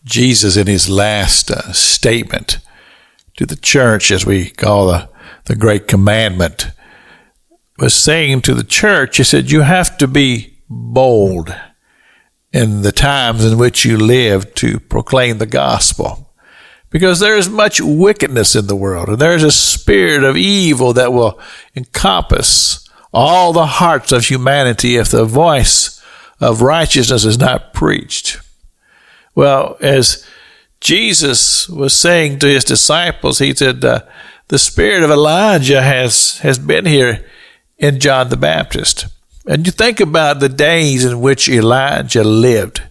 Jesus, in his last statement to the church, as we call the Great Commandment, was saying to the church, he said, you have to be bold in the times in which you live to proclaim the gospel, because there is much wickedness in the world, and there is a spirit of evil that will encompass all the hearts of humanity if the voice of righteousness is not preached. Well, as Jesus was saying to his disciples, he said, the spirit of Elijah has been here in John the Baptist. And you think about the days in which Elijah lived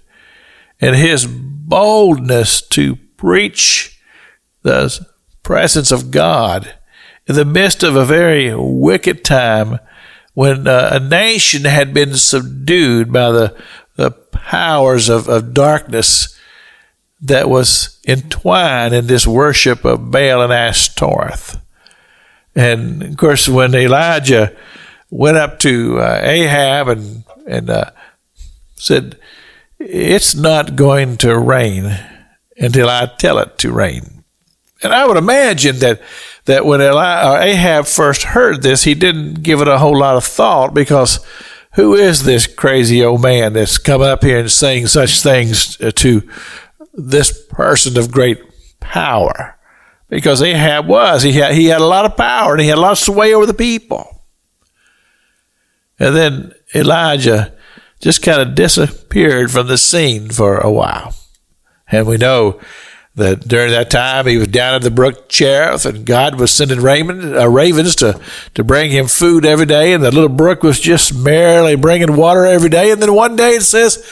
and his boldness to preach the presence of God in the midst of a very wicked time when a nation had been subdued by the powers of darkness that was entwined in this worship of Baal and Ashtoreth. And, of course, when Elijah went up to Ahab and said, it's not going to rain until I tell it to rain. And I would imagine that when Ahab first heard this, he didn't give it a whole lot of thought, because who is this crazy old man that's come up here and saying such things to this person of great power? Because Ahab he had a lot of power, and he had a lot of sway over the people. And then Elijah just kind of disappeared from the scene for a while. And we know that during that time he was down at the brook Cherith, and God was sending ravens to bring him food every day, and the little brook was just merrily bringing water every day. And then one day it says,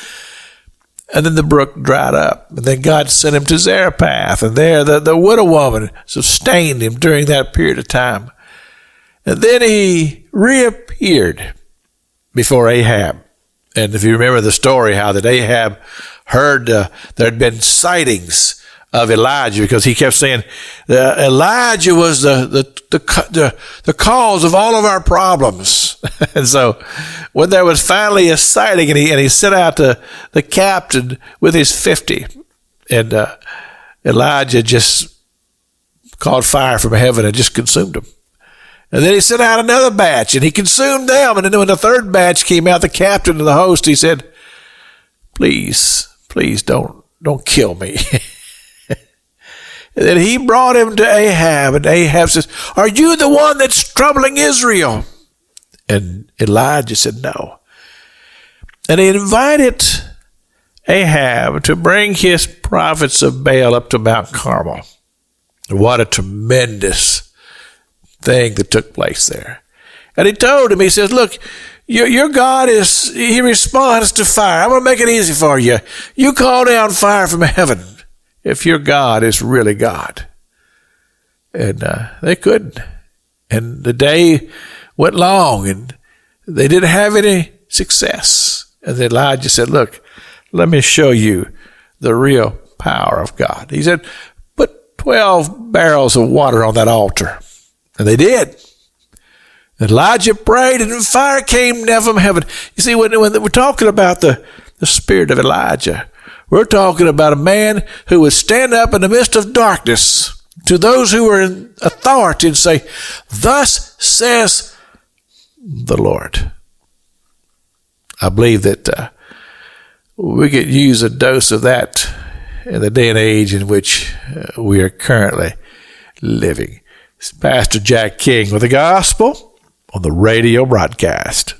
and then the brook dried up, and then God sent him to Zarephath, and there the widow woman sustained him during that period of time. And then he reappeared before Ahab. And if you remember the story, how that Ahab heard there had been sightings of Elijah, because he kept saying Elijah was the cause of all of our problems. And so when there was finally a sighting, and he sent out the captain with his 50, and Elijah just called fire from heaven and just consumed them. And then he sent out another batch, and he consumed them. And then when the third batch came out, the captain of the host, he said, please don't kill me. And then he brought him to Ahab, and Ahab says, are you the one that's troubling Israel? And Elijah said, no. And he invited Ahab to bring his prophets of Baal up to Mount Carmel. What a tremendous thing that took place there. And he told him, he says, look, your God he responds to fire. I'm going to make it easy for you. You call down fire from heaven if your God is really God. And they couldn't. And the day went long, and they didn't have any success. And then Elijah said, look, let me show you the real power of God. He said, put 12 barrels of water on that altar. And they did. And Elijah prayed, and fire came down from heaven. You see, when we're talking about the spirit of Elijah, we're talking about a man who would stand up in the midst of darkness to those who were in authority and say, thus says the Lord. I believe that we could use a dose of that in the day and age in which we are currently living. It's Pastor Jack King with the gospel on the radio broadcast.